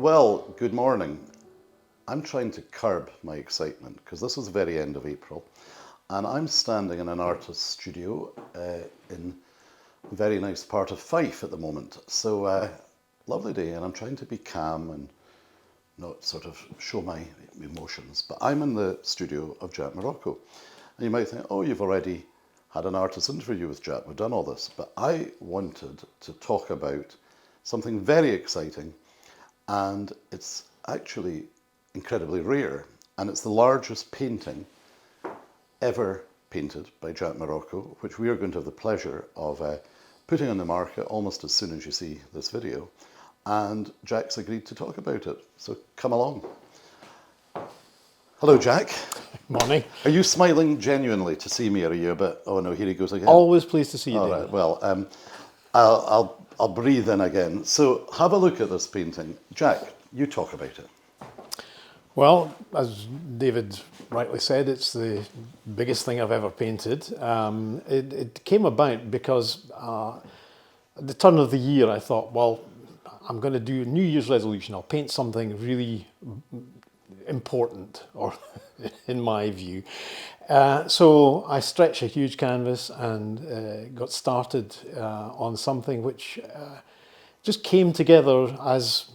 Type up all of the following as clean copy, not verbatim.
Well, good morning. I'm trying to curb my excitement because this is the very end of April and I'm standing in an artist's studio in a very nice part of Fife at the moment. So, lovely day, and I'm trying to be calm and not sort of show my emotions. But I'm in the studio of Jack Morrocco. And you might think, oh, you've already had an artist interview with Jack. We've done all this. But I wanted to talk about something very exciting, and it's actually incredibly rare. And it's the largest painting ever painted by Jack Morrocco, which we are going to have the pleasure of putting on the market almost as soon as you see this video. And Jack's agreed to talk about it, so come along. Hello, Jack. Morning. Are you smiling genuinely to see me, or are you a bit, oh no, here he goes again? Always pleased to see you, All David. right, well, I'll breathe in again. So have a look at this painting. Jack, you talk about it. Well, as David rightly said, it's the biggest thing I've ever painted. It came about because at the turn of the year I thought, well, I'm going to do a New Year's resolution. I'll paint something really important, or in my view. So I stretched a huge canvas and got started on something which just came together as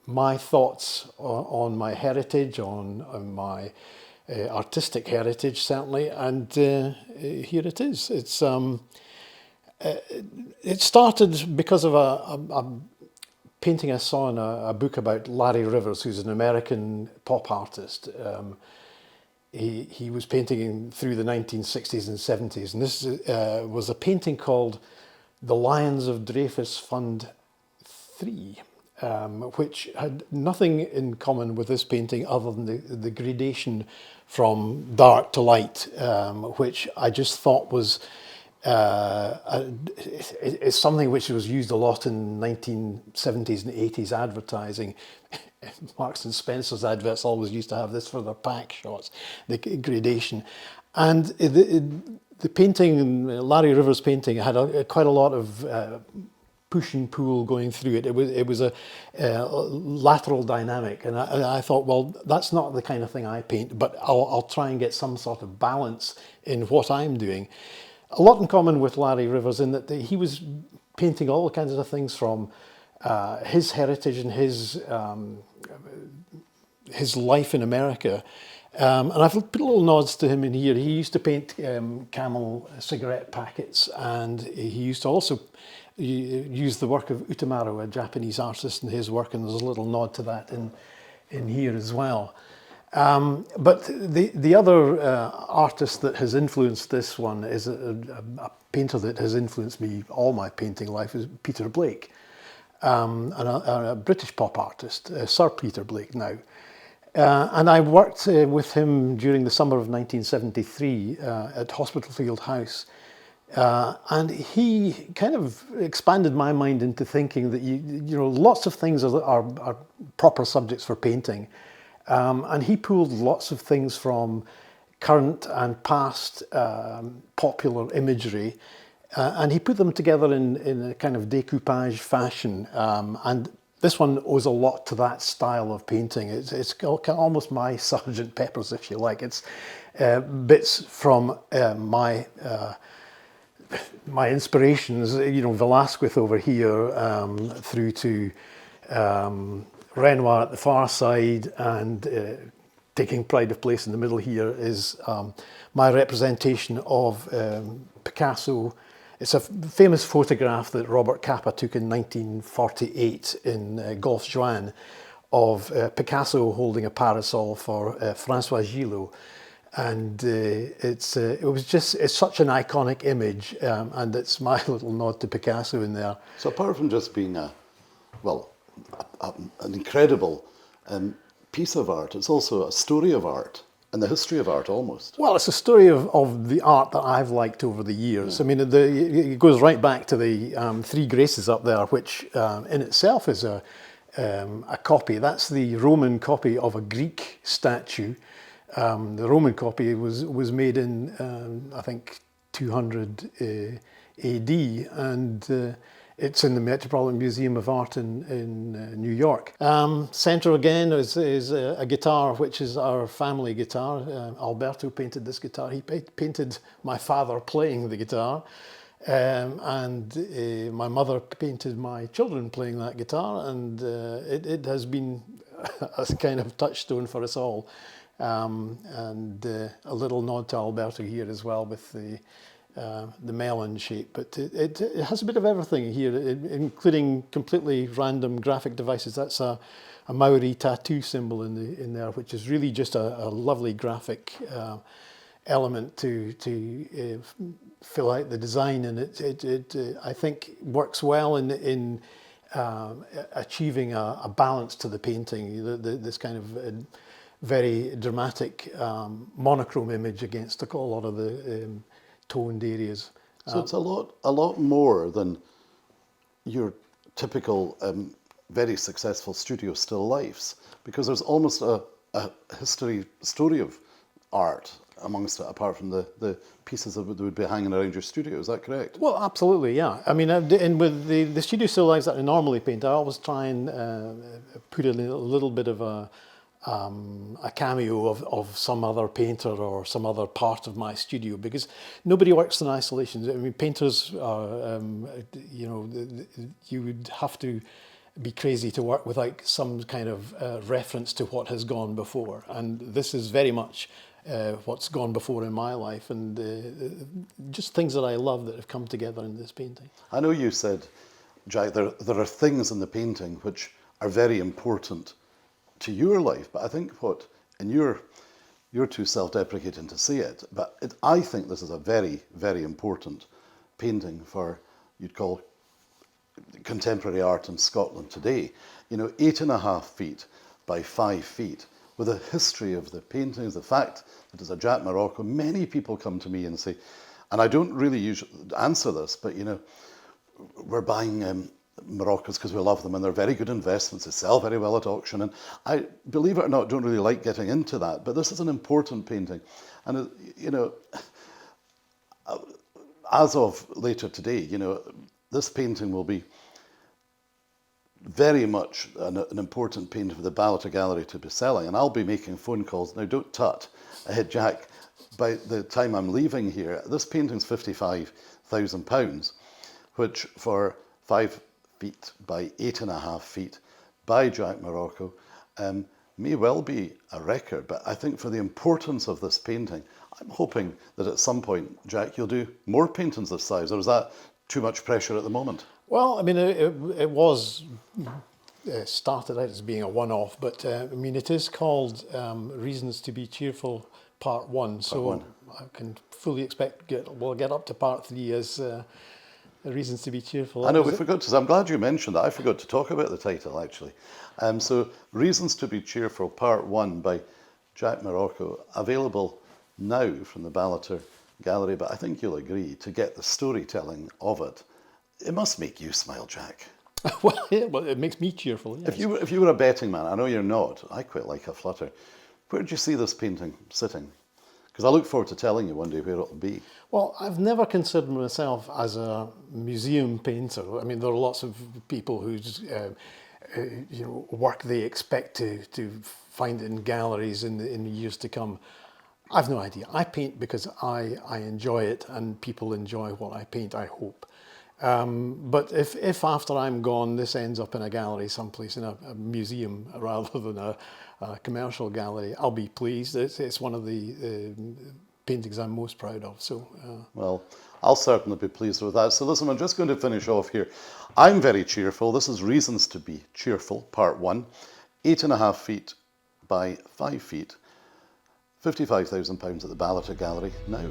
my thoughts on my heritage, on my artistic heritage, certainly, and here it is. It started because of a painting I saw in a book about Larry Rivers, who's an American pop artist. He was painting through the 1960s and 70s, and this was a painting called The Lions of Dreyfus Fund 3, which had nothing in common with this painting other than the gradation from dark to light, which I just thought was it's something which was used a lot in 1970s and 80s advertising. Marks and Spencer's adverts always used to have this for their pack shots, the gradation. And the painting, Larry Rivers' painting, had quite a lot of push and pull going through it. It was a lateral dynamic, and I thought, well, that's not the kind of thing I paint, but I'll try and get some sort of balance in what I'm doing. A lot in common with Larry Rivers in that he was painting all kinds of things from his heritage and his life in America. And I've put little nods to him in here. He used to paint Camel cigarette packets, and he used to also use the work of Utamaro, a Japanese artist, in his work, and there's a little nod to that in here as well. But the other artist that has influenced this one is a painter that has influenced me all my painting life, is Peter Blake, a British pop artist, Sir Peter Blake now. And I worked with him during the summer of 1973 at Hospital Field House. And he kind of expanded my mind into thinking that, you know, lots of things are proper subjects for painting. And he pulled lots of things from current and past popular imagery, and he put them together in a kind of decoupage fashion. And this one owes a lot to that style of painting. It's almost my Sergeant Pepper's, if you like. It's bits from my inspirations, you know, Velázquez over here, through to Renoir at the far side, and taking pride of place in the middle here is my representation of Picasso. It's a famous photograph that Robert Capa took in 1948 in Golfe Juan of Picasso holding a parasol for François Gillot. And it's such an iconic image, and it's my little nod to Picasso in there. So apart from just being an incredible piece of art, it's also a story of art and the history of art almost. Well, it's a story of the art that I've liked over the years. Yeah. I mean, it goes right back to the Three Graces up there, which in itself is a copy. That's the Roman copy of a Greek statue. The Roman copy was made in, I think, 200 AD, and It's in the Metropolitan Museum of Art in New York. Centre again is a guitar, which is our family guitar. Alberto painted this guitar. He painted my father playing the guitar. And my mother painted my children playing that guitar, and it has been a kind of touchstone for us all. And a little nod to Alberto here as well with the melon shape, but it has a bit of everything here, including completely random graphic devices. That's a Maori tattoo symbol in there, which is really just a lovely graphic element to fill out the design, and it I think works well in achieving a balance to the painting. This kind of very dramatic monochrome image against a lot of the toned areas. So it's a lot more than your typical very successful studio still lifes, because there's almost a story of art amongst it, apart from the pieces that would be hanging around your studio. Is that correct? Well, absolutely, yeah. I mean, and with the studio still lives that I normally paint, I always try and put in a little bit of a cameo of some other painter or some other part of my studio, because nobody works in isolation. I mean, painters are, you would have to be crazy to work without some kind of reference to what has gone before. And this is very much what's gone before in my life, and just things that I love that have come together in this painting. I know you said, Jack, there are things in the painting which are very important to your life, but I think and you're too self-deprecating to say it, but I think this is a very, very important painting for, you'd call, contemporary art in Scotland today. 8.5 feet by 5 feet, with a history of the paintings, the fact that it's a Jack Morrocco. Many people come to me and say, and I don't really usually answer this, but we're buying Moroccos because we love them, and they're very good investments. They sell very well at auction, and I, believe it or not, don't really like getting into that, but this is an important painting. And as of later today, this painting will be very much an important painting for the Ballater Gallery to be selling, and I'll be making phone calls. Now, don't tut, Jack, by the time I'm leaving here, this painting's £55,000, which for 5 feet by 8.5 feet by Jack Morrocco may well be a record, but I think for the importance of this painting, I'm hoping that at some point, Jack, you'll do more paintings this size, or is that too much pressure at the moment? Well, I mean, it was started out as being a one-off, but I mean, it is called Reasons to be Cheerful Part 1, so I can fully expect we'll get up to Part 3 as Reasons to be Cheerful. I know, we forgot to, I'm glad you mentioned that. I forgot to talk about the title, actually. So, Reasons to be Cheerful Part 1 by Jack Morrocco, available now from the Ballater Gallery, but I think you'll agree, to get the storytelling of it, it must make you smile, Jack. Well, yeah, well, it makes me cheerful, yes. If you were a betting man, I know you're not, I quite like a flutter, where do you see this painting sitting? Because I look forward to telling you one day where it'll be. Well, I've never considered myself as a museum painter. I mean, there are lots of people whose work they expect to find in galleries in the years to come. I've no idea. I paint because I enjoy it, and people enjoy what I paint, I hope. But if after I'm gone, this ends up in a gallery someplace, in a museum rather than a commercial gallery, I'll be pleased. It's one of the paintings I'm most proud of. So, well, I'll certainly be pleased with that. So listen, I'm just going to finish off here. I'm very cheerful. This is Reasons to be Cheerful, Part 1, 8.5 feet by 5 feet, £55,000 at the Ballater Gallery now.